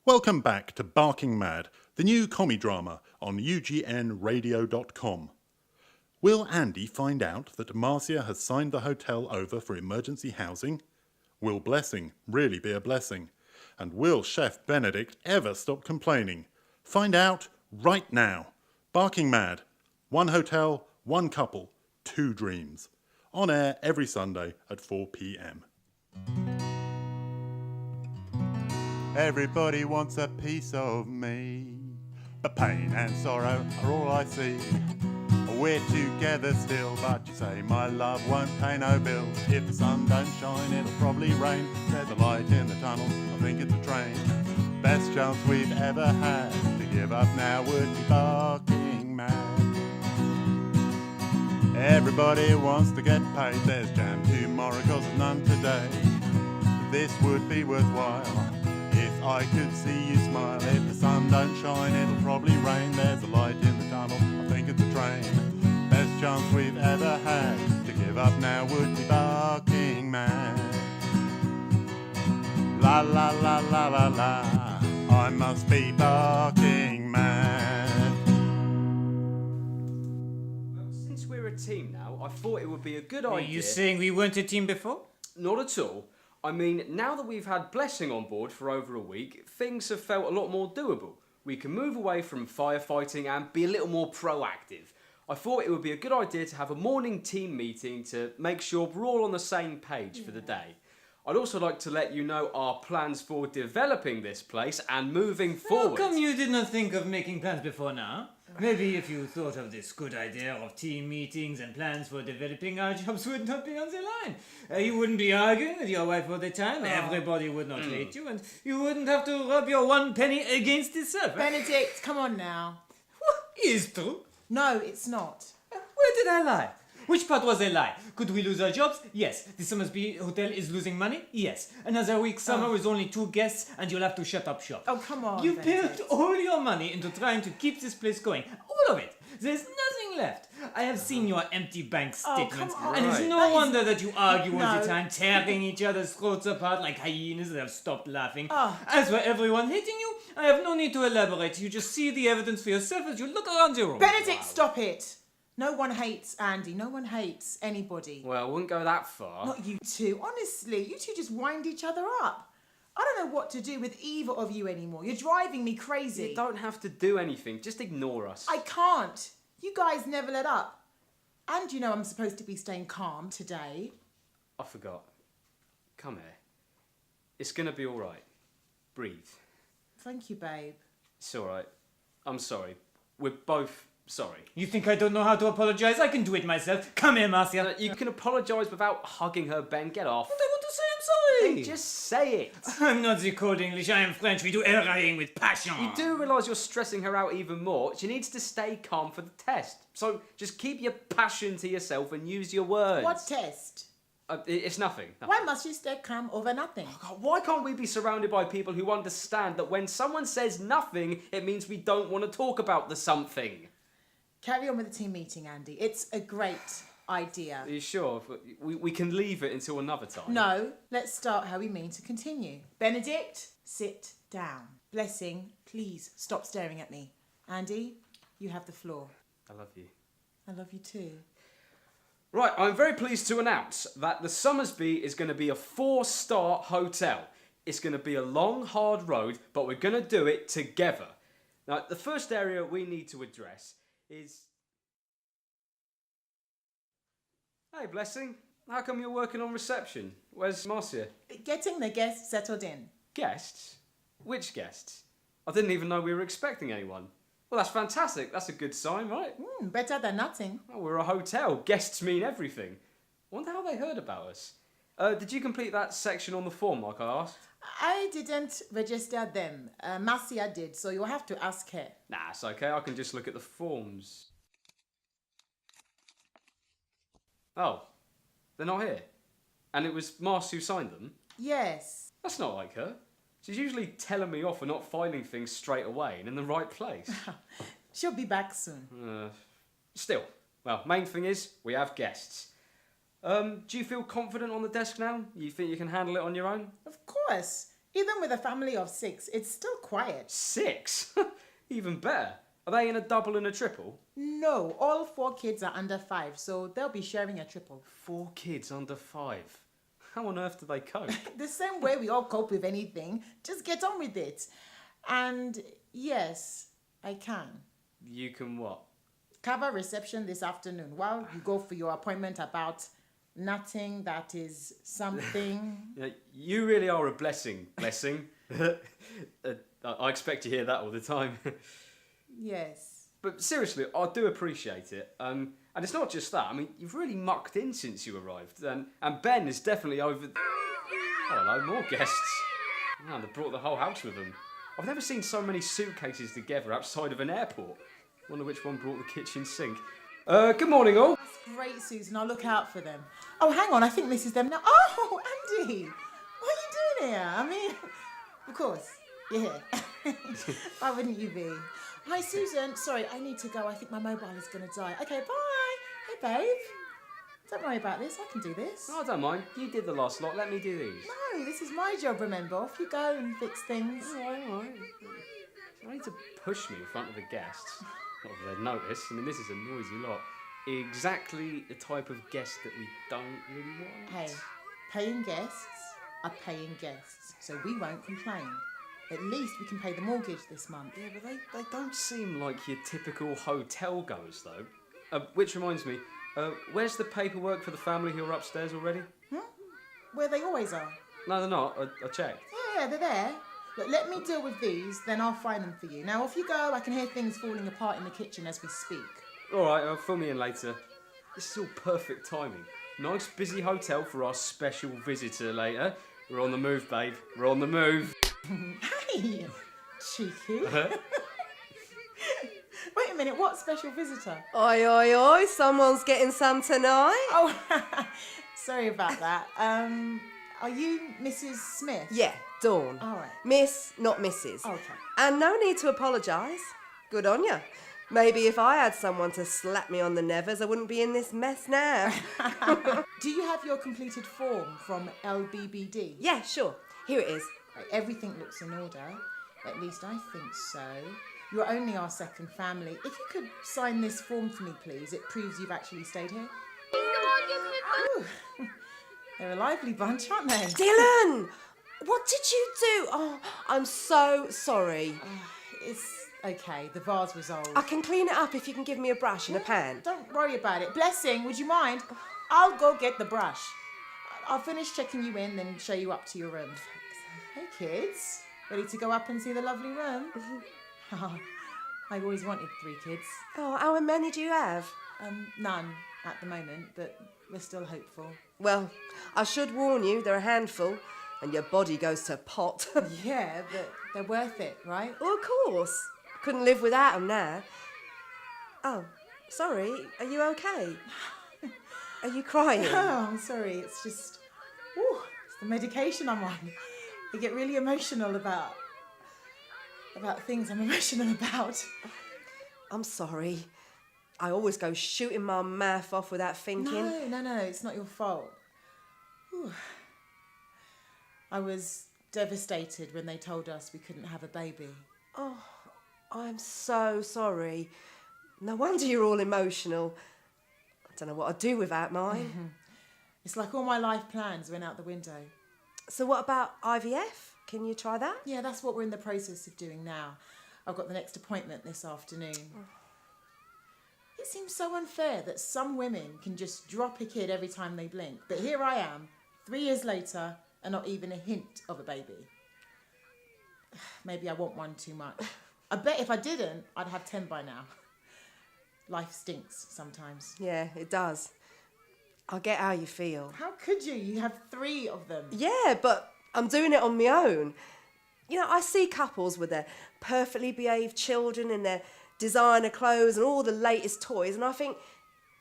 Welcome back to Barking Mad, the new commie drama on UGNradio.com. Will Andy find out that Marcia has signed the hotel over for emergency housing? Will Blessing really be a blessing? And will Chef Benedict ever stop complaining? Find out right now. Barking Mad. One hotel, one couple, two dreams. On air every Sunday at 4 p.m. Everybody wants a piece of me, but pain and sorrow are all I see. We're together still, but you say my love won't pay no bills. If the sun don't shine, it'll probably rain. There's a light in the tunnel, I think it's a train. Best chance we've ever had. To give up now would be barking mad. Everybody wants to get paid. There's jam tomorrow, cause there's none today. This would be worthwhile if I could see you smile. If the sun don't shine, it'll probably rain. There's a light in the tunnel, I think it's a train. Best chance we've ever had. To give up now would be barking mad. La la la la la la, I must be barking mad. Well, since we're a team now, I thought it would be a good Are idea... you saying we weren't a team before? Not at all. I mean, now that we've had Blessing on board for over a week, things have felt a lot more doable. We can move away from firefighting and be a little more proactive. I thought it would be a good idea to have a morning team meeting to make sure we're all on the same page for the day. I'd also like to let you know our plans for developing this place and moving forward. How come you did not think of making plans before now? Maybe if you thought of this good idea of team meetings and plans for developing, our jobs would not be on the line. You wouldn't be arguing with your wife all the time, everybody would not hate you, and you wouldn't have to rub your 1 penny against itself. Benedict, come on now. What is true? No, it's not. Where did I lie? Which part was a lie? Could we lose our jobs? Yes. The Summersby Hotel is losing money? Yes. Another week summer with only 2 guests and you'll have to shut up shop. Oh, come on, You Benedict. poured all your money into trying to keep this place going. All of it. There's nothing left. I have seen your empty bank statements. come on. And it's Right. no That is- wonder that you argue all No. the time, tearing each other's throats apart like hyenas that have stopped laughing. Oh. As for everyone hating you, I have no need to elaborate. You just see the evidence for yourself as you look around your room. Benedict, stop it. No one hates Andy. No one hates anybody. Well, I wouldn't go that far. Not you two. Honestly, you two just wind each other up. I don't know what to do with either of you anymore. You're driving me crazy. You don't have to do anything, just ignore us. I can't. You guys never let up. And you know I'm supposed to be staying calm today. I forgot. Come here. It's gonna be alright. Breathe. Thank you, babe. It's alright. I'm sorry. We're both sorry. You think I don't know how to apologize? I can do it myself. Come here, Marcia. You can apologise without hugging her, Ben. Get off. I want to say I'm sorry. Just say it. I'm not the code English, I am French. We do everything with passion. You do realise you're stressing her out even more. She needs to stay calm for the test. So just keep your passion to yourself and use your words. What test? It's nothing. Why must you stay calm over nothing? God, why can't we be surrounded by people who understand that when someone says nothing, it means we don't want to talk about the something? Carry on with the team meeting, Andy. It's a great idea. Are you sure? We can leave it until another time. No, let's start how we mean to continue. Benedict, sit down. Blessing, please stop staring at me. Andy, you have the floor. I love you. I love you too. Right, I'm very pleased to announce that the Summersby is going to be a 4-star hotel. It's going to be a long, hard road, but we're going to do it together. Now, the first area we need to address is... Hey, Blessing. How come you're working on reception? Where's Marcia? Getting the guests settled in. Guests? Which guests? I didn't even know we were expecting anyone. Well, that's fantastic. That's a good sign, right? Better than nothing. Oh, we're a hotel. Guests mean everything. Wonder how they heard about us. Did you complete that section on the form like I asked? I didn't register them. Marcia did, so you'll have to ask her. Nah, it's okay. I can just look at the forms. Oh, they're not here. And it was Marcia who signed them? Yes. That's not like her. She's usually telling me off for not filing things straight away and in the right place. She'll be back soon. Still, well, main thing is we have guests. Do you feel confident on the desk now? You think you can handle it on your own? Of course. Even with a family of 6, it's still quite quiet. 6? Even better. Are they in a double and a triple? No, all 4 kids are under 5, so they'll be sharing a triple. 4 kids under 5. How on earth do they cope? The same way we all cope with anything, just get on with it. And yes, I can. You can what? Cover reception this afternoon while you go for your appointment about nothing that is something. Yeah, you really are a blessing. Blessing. I expect you hear that all the time. Yes. But seriously, I do appreciate it. And it's not just that. I mean, you've really mucked in since you arrived. And Ben is definitely over... Oh, hello, more guests. Man, they brought the whole house with them. I've never seen so many suitcases together outside of an airport. Wonder which one brought the kitchen sink. Good morning, all. That's great, Susan. I'll look out for them. Oh, hang on. I think this is them now. Oh, Andy. What are you doing here? I mean, of course, you're here. Why wouldn't you be? Hi, Susan. Sorry, I need to go. I think my mobile is going to die. Okay, bye. Hey, babe. Don't worry about this. I can do this. Oh, I don't mind. You did the last lot. Let me do these. No, this is my job, remember. Off you go and fix things. All right. You need to push me in front of the guests. Not that they'd notice. I mean, this is a noisy lot. Exactly the type of guest that we don't really want. Hey, paying guests are paying guests, so we won't complain. At least we can pay the mortgage this month. Yeah, but they don't seem like your typical hotel goers, though. Which reminds me, where's the paperwork for the family who are upstairs already? Where they always are. No, they're not. I checked. Yeah, they're there. Look, let me deal with these, then I'll find them for you. Now, off you go. I can hear things falling apart in the kitchen as we speak. All right, fill me in later. This is all perfect timing. Nice busy hotel for our special visitor later. We're on the move, babe. We're on the move. Hey, cheeky. Wait a minute, what special visitor? Oi, oi, oi, someone's getting some tonight. Oh, sorry about that. Are you Mrs. Smith? Yeah, Dawn. All right. Miss, not Mrs. Okay. And no need to apologise. Good on you. Maybe if I had someone to slap me on the nevers, I wouldn't be in this mess now. Do you have your completed form from LBBD? Yeah, sure. Here it is. Right, everything looks in order. At least I think so. You're only our second family. If you could sign this form for me, please. It proves you've actually stayed here. Ooh. They're a lively bunch, aren't they? Dylan! What did you do? Oh, I'm so sorry. It's okay. The vase was old. I can clean it up if you can give me a brush and a pan. Don't worry about it. Blessing, would you mind? I'll go get the brush. I'll finish checking you in, then show you up to your room. Hey, kids. Ready to go up and see the lovely room? Oh, I've always wanted 3 kids. Oh, how many do you have? None at the moment, but we're still hopeful. Well, I should warn you, they're a handful, and your body goes to pot. Yeah, but they're worth it, right? Well, of course. Couldn't live without them now. Oh, sorry. Are you okay? Are you crying? Oh, I'm sorry. It's just, it's the medication I'm on. I get really emotional about things I'm emotional about. I'm sorry. I always go shooting my mouth off without thinking. No, it's not your fault. Whew. I was devastated when they told us we couldn't have a baby. Oh, I'm so sorry. No wonder you're all emotional. I don't know what I'd do without mine. It's like all my life plans went out the window. So what about IVF? Can you try that? Yeah, that's what we're in the process of doing now. I've got the next appointment this afternoon. It seems so unfair that some women can just drop a kid every time they blink. But here I am, 3 years later, and not even a hint of a baby. Maybe I want one too much. I bet if I didn't, I'd have 10 by now. Life stinks sometimes. Yeah, it does. I get how you feel. How could you? You have 3 of them. Yeah, but I'm doing it on my own. You know, I see couples with their perfectly behaved children and their designer clothes and all the latest toys, and I think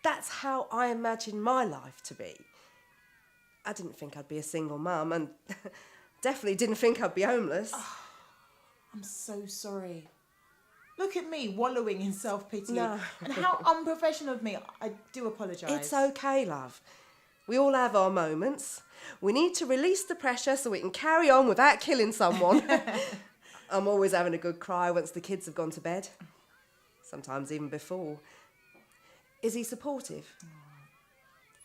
that's how I imagine my life to be. I didn't think I'd be a single mum, and definitely didn't think I'd be homeless. Oh, I'm so sorry. Look at me wallowing in self-pity. No. And how unprofessional of me. I do apologise. It's okay, love. We all have our moments. We need to release the pressure so we can carry on without killing someone. I'm always having a good cry once the kids have gone to bed. Sometimes even before. Is he supportive?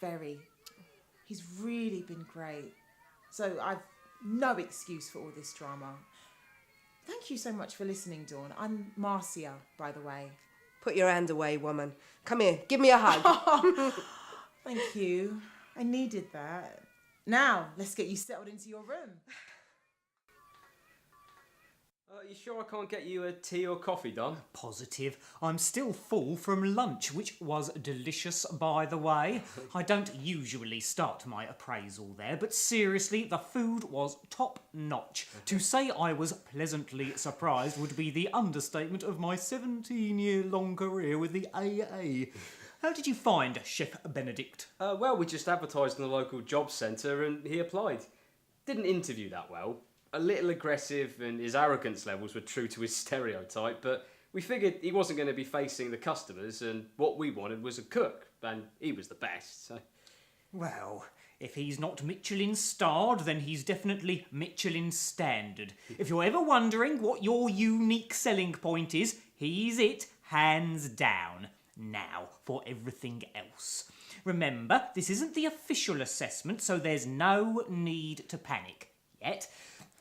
Very. He's really been great. So I've no excuse for all this drama. Thank you so much for listening, Dawn. I'm Marcia, by the way. Put your hand away, woman. Come here, give me a hug. Thank you. I needed that. Now, let's get you settled into your room. You sure I can't get you a tea or coffee, Don? Positive. I'm still full from lunch, which was delicious, by the way. I don't usually start my appraisal there, but seriously, the food was top notch. To say I was pleasantly surprised would be the understatement of my 17-year-long career with the AA. How did you find Chef Benedict? Well, we just advertised in the local job centre and he applied. Didn't interview that well. A little aggressive and his arrogance levels were true to his stereotype, but we figured he wasn't going to be facing the customers and what we wanted was a cook, and he was the best, so... Well, if he's not Michelin starred, then he's definitely Michelin standard. If you're ever wondering what your unique selling point is, he's it, hands down. Now, for everything else. Remember, this isn't the official assessment, so there's no need to panic. Yet,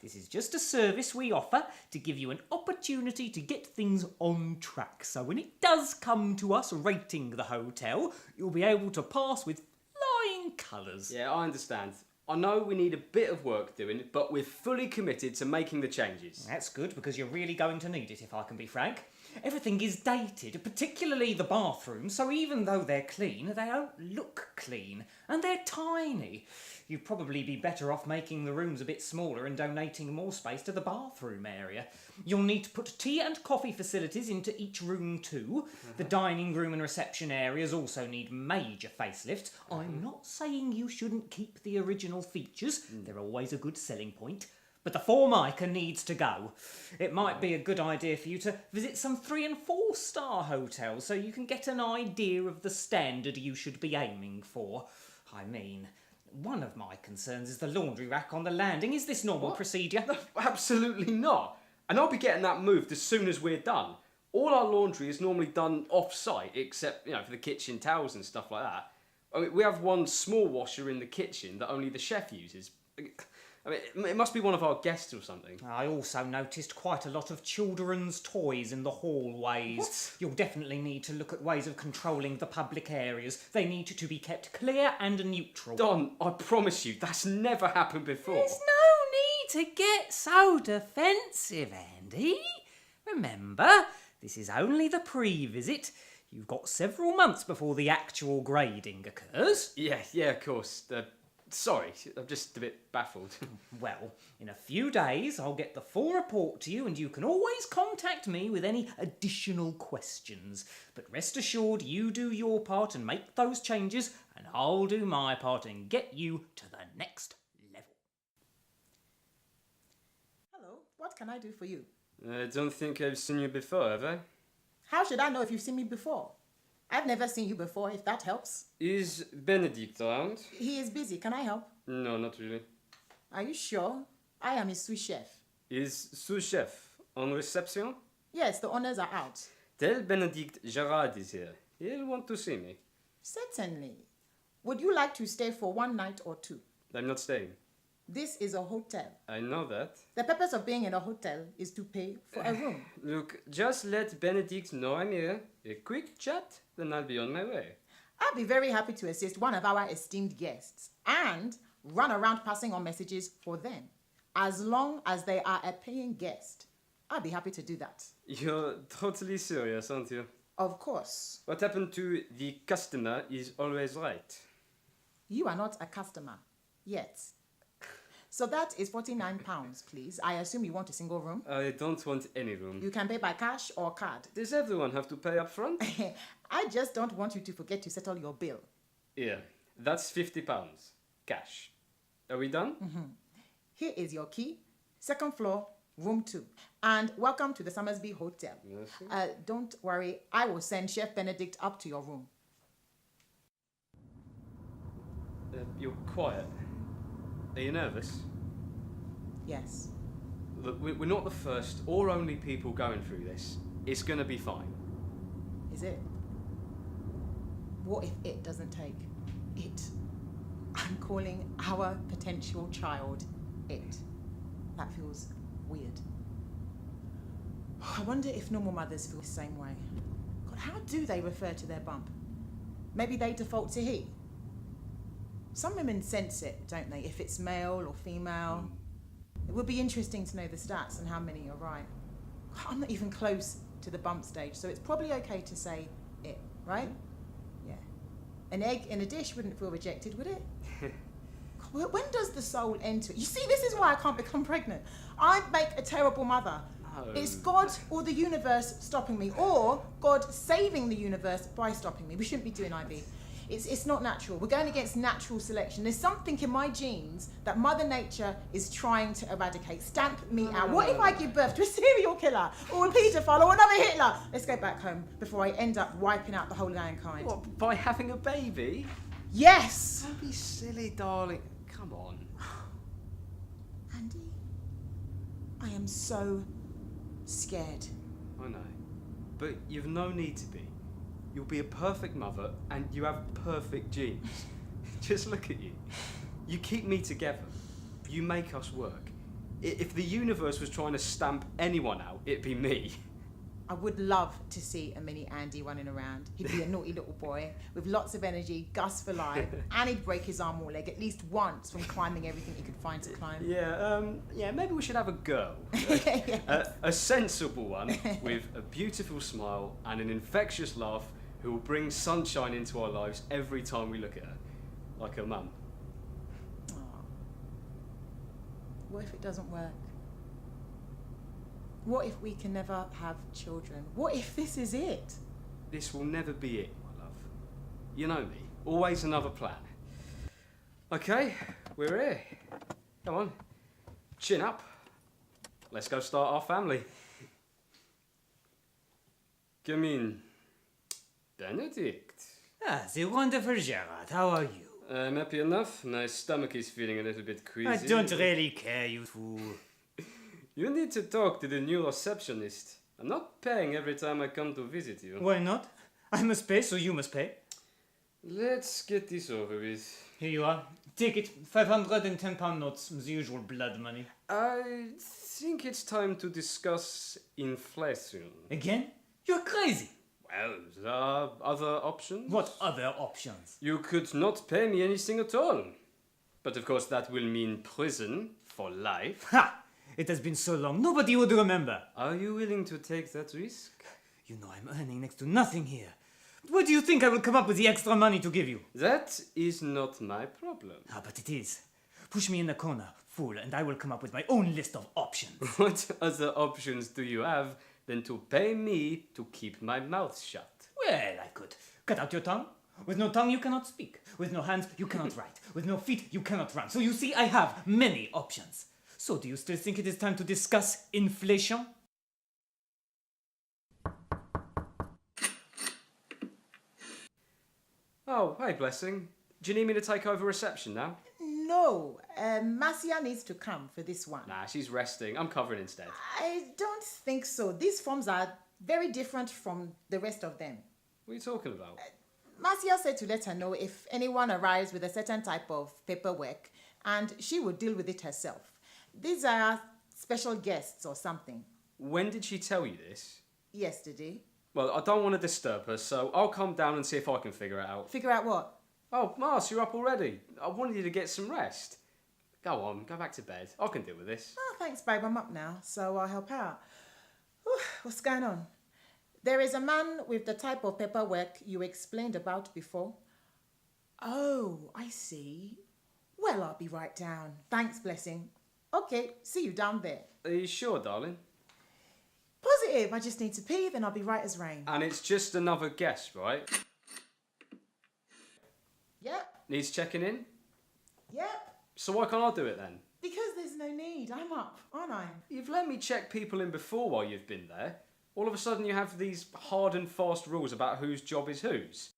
this is just a service we offer to give you an opportunity to get things on track. So when it does come to us rating the hotel, you'll be able to pass with flying colours. Yeah, I understand. I know we need a bit of work doing, but we're fully committed to making the changes. That's good, because you're really going to need it, if I can be frank. Everything is dated, particularly the bathrooms, so even though they're clean, they don't look clean, and they're tiny. You'd probably be better off making the rooms a bit smaller and donating more space to the bathroom area. You'll need to put tea and coffee facilities into each room too. The dining room and reception areas also need major facelifts. I'm not saying you shouldn't keep the original features, they're always a good selling point. But the Formica needs to go. It might be a good idea for you to visit some 3- and 4-star hotels so you can get an idea of the standard you should be aiming for. I mean, one of my concerns is the laundry rack on the landing. Is this normal procedure? Absolutely not. And I'll be getting that moved as soon as we're done. All our laundry is normally done off-site, except, for the kitchen towels and stuff like that. I mean, we have one small washer in the kitchen that only the chef uses. I mean, it must be one of our guests or something. I also noticed quite a lot of children's toys in the hallways. What? You'll definitely need to look at ways of controlling the public areas. They need to be kept clear and neutral. Don, I promise you, that's never happened before. There's no need to get so defensive, Andy. Remember, this is only the pre-visit. You've got several months before the actual grading occurs. Yeah, of course. Sorry, I'm just a bit baffled. Well, in a few days, I'll get the full report to you and you can always contact me with any additional questions. But rest assured, you do your part and make those changes, and I'll do my part and get you to the next level. Hello, what can I do for you? I don't think I've seen you before, have I? How should I know if you've seen me before? I've never seen you before, if that helps. Is Benedict around? He is busy. Can I help? No, not really. Are you sure? I am his sous chef. Is sous-chef on reception? Yes, the owners are out. Tell Benedict Gerard is here. He'll want to see me. Certainly. Would you like to stay for 1 night or 2? I'm not staying. This is a hotel. I know that. The purpose of being in a hotel is to pay for a room. Look, just let Benedict know I'm here. A quick chat, then I'll be on my way. I'll be very happy to assist one of our esteemed guests and run around passing on messages for them. As long as they are a paying guest, I'll be happy to do that. You're totally serious, aren't you? Of course. What happened to the customer is always right. You are not a customer yet. So that is £49, please. I assume you want a single room? I don't want any room. You can pay by cash or card. Does everyone have to pay up front? I just don't want you to forget to settle your bill. Yeah, that's £50. Cash. Are we done? Here is your key. 2nd floor, room 2. And welcome to the Summersby Hotel. Merci. Don't worry, I will send Chef Benedict up to your room. You're quiet. Are you nervous? Yes. Look, we're not the first or only people going through this. It's gonna be fine. Is it? What if it doesn't take? It. I'm calling our potential child it. That feels weird. I wonder if normal mothers feel the same way. God, how do they refer to their bump? Maybe they default to he. Some women sense it, don't they, if it's male or female. It would be interesting to know the stats and how many are right. I'm not even close to the bump stage, so it's probably okay to say it, right? Yeah. An egg in a dish wouldn't feel rejected, would it? God, when does the soul enter? You see, this is why I can't become pregnant. I'd make a terrible mother. No. It's God or the universe stopping me, or God saving the universe by stopping me. We shouldn't be doing IB. It's not natural. We're going against natural selection. There's something in my genes that Mother Nature is trying to eradicate. Stamp me out. What if I give birth to a serial killer or a paedophile or another Hitler? Let's go back home before I end up wiping out the whole mankind. What, by having a baby? Yes! Don't be silly, darling. Come on. Andy, I am so scared. I know. But you've no need to be. You'll be a perfect mother and you have perfect genes. Just look at you. You keep me together. You make us work. If the universe was trying to stamp anyone out, it'd be me. I would love to see a mini Andy running around. He'd be a naughty little boy with lots of energy, Gus for life, and he'd break his arm or leg at least once from climbing everything he could find to climb. Yeah, maybe we should have a girl. A sensible one with a beautiful smile and an infectious laugh who will bring sunshine into our lives every time we look at her. Like her mum. Aw. What if it doesn't work? What if we can never have children? What if this is it? This will never be it, my love. You know me. Always another plan. Okay, we're here. Come on. Chin up. Let's go start our family. Come in. Benedict. Ah, the wonderful Gerard. How are you? I'm happy enough. My stomach is feeling a little bit queasy. I don't really care, you fool. You need to talk to the new receptionist. I'm not paying every time I come to visit you. Why not? I must pay, so you must pay. Let's get this over with. Here you are. Take it. £510 notes, the usual blood money. I think it's time to discuss inflation. Again? You're crazy. Well, there are other options. What other options? You could not pay me anything at all. But of course that will mean prison for life. Ha! It has been so long, nobody would remember. Are you willing to take that risk? You know I'm earning next to nothing here. Where do you think I will come up with the extra money to give you? That is not my problem. Ah, but it is. Push me in the corner, fool, and I will come up with my own list of options. What other options do you have than to pay me to keep my mouth shut? Well, I could cut out your tongue. With no tongue, you cannot speak. With no hands, you cannot write. With no feet, you cannot run. So you see, I have many options. So do you still think it is time to discuss inflation? Oh, hey, Blessing. Do you need me to take over reception now? No, Marcia needs to come for this one. Nah, she's resting. I'm covering instead. I don't think so. These forms are very different from the rest of them. What are you talking about? Marcia said to let her know if anyone arrives with a certain type of paperwork, and she would deal with it herself. These are special guests or something. When did she tell you this? Yesterday. Well, I don't want to disturb her, so I'll come down and see if I can figure it out. Figure out what? Oh, Mars, you're up already. I wanted you to get some rest. Go on, go back to bed. I can deal with this. Oh, thanks, babe. I'm up now, so I'll help out. Whew, what's going on? There is a man with the type of paperwork you explained about before. Oh, I see. Well, I'll be right down. Thanks, Blessing. Okay, see you down there. Are you sure, darling? Positive. I just need to pee, then I'll be right as rain. And it's just another guest, right? Yep, Needs checking in? yep. So why can't I do it then? Because there's no need. I'm up, aren't I? You've let me check people in before while you've been there. All of a sudden you have these hard and fast rules about whose job is whose.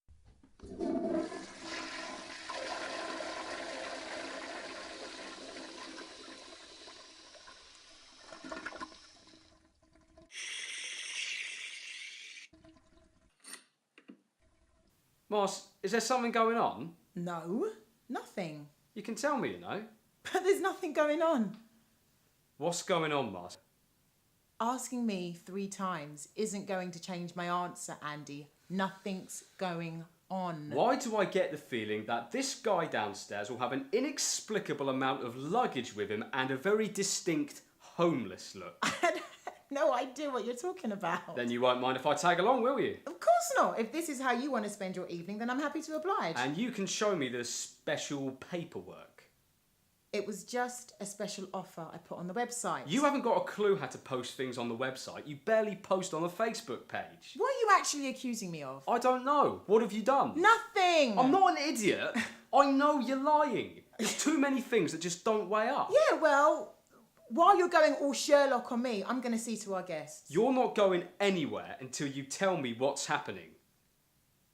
Mars, is there something going on? No, nothing. You can tell me, you know. But there's nothing going on. What's going on, Mars? Asking me 3 times isn't going to change my answer, Andy. Nothing's going on. Why do I get the feeling that this guy downstairs will have an inexplicable amount of luggage with him and a very distinct homeless look? I had no idea what you're talking about. Then you won't mind if I tag along, will you? Of course not. If this is how you want to spend your evening, then I'm happy to oblige. And you can show me the special paperwork. It was just a special offer I put on the website. You haven't got a clue how to post things on the website. You barely post on the Facebook page. What are you actually accusing me of? I don't know. What have you done? Nothing! I'm not an idiot. I know you're lying. There's too many things that just don't weigh up. Yeah, well, while you're going all Sherlock on me, I'm going to see to our guests. You're not going anywhere until you tell me what's happening.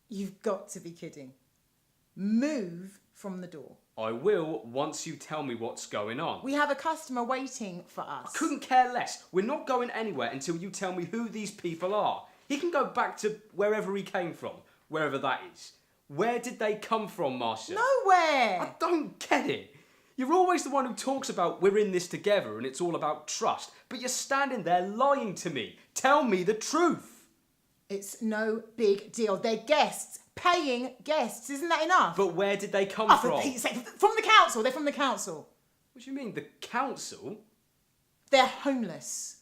You've got to be kidding. Move from the door. I will once you tell me what's going on. We have a customer waiting for us. I couldn't care less. We're not going anywhere until you tell me who these people are. He can go back to wherever he came from, wherever that is. Where did they come from, Marcia? Nowhere! I don't get it. You're always the one who talks about we're in this together and it's all about trust, but you're standing there lying to me. Tell me the truth. It's no big deal. They're guests. Paying guests. Isn't that enough? But where did they come Oh, from? for Pete's sake. From the council. They're from the council. What do you mean, the council? They're homeless.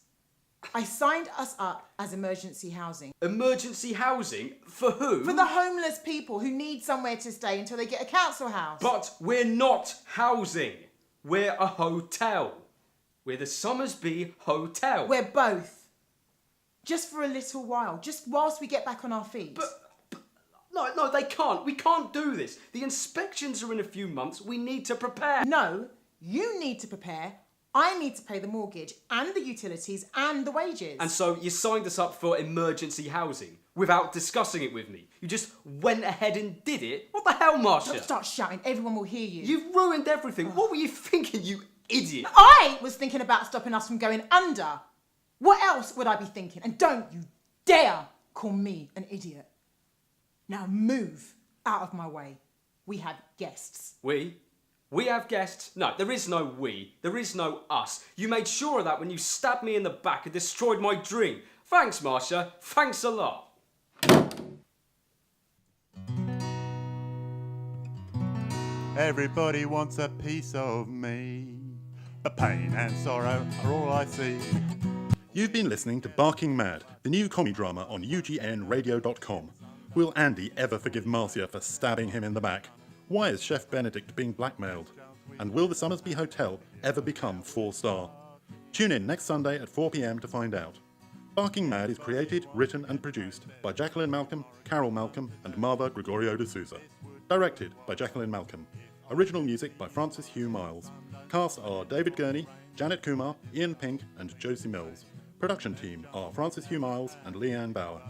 I signed us up as emergency housing. Emergency housing? For who? For the homeless people who need somewhere to stay until they get a council house. But we're not housing. We're a hotel. We're the Summersby Hotel. We're both. Just for a little while. Just whilst we get back on our feet. But no, they can't. We can't do this. The inspections are in a few months. We need to prepare. No, you need to prepare. I need to pay the mortgage and the utilities and the wages. And so you signed us up for emergency housing without discussing it with me. You just went ahead and did it. What the hell, Marcia? Don't start shouting. Everyone will hear you. You've ruined everything. What were you thinking, you idiot? I was thinking about stopping us from going under. What else would I be thinking? And don't you dare call me an idiot. Now move out of my way. We have guests. We? We have guests? No, there is no we. There is no us. You made sure of that when you stabbed me in the back and destroyed my dream. Thanks, Marcia. Thanks a lot. Everybody wants a piece of me. The pain and sorrow are all I see. You've been listening to Barking Mad, the new comedy drama on UGNradio.com. Will Andy ever forgive Marcia for stabbing him in the back? Why is Chef Benedict being blackmailed? And will the Summersby Hotel ever become 4-star? Tune in next Sunday at 4 p.m. to find out. Barking Mad is created, written and produced by Jacqueline Malcolm, Carol Malcolm and Marva Gregorio de Souza. Directed by Jacqueline Malcolm. Original music by Francis Hugh Miles. Cast are David Gurney, Janet Kumar, Ian Pink and Josie Mills. Production team are Francis Hugh Miles and Leanne Bauer.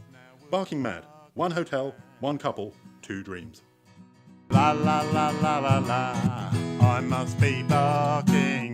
Barking Mad. 1 hotel, 1 couple, 2 dreams. La la la la la la, I must be barking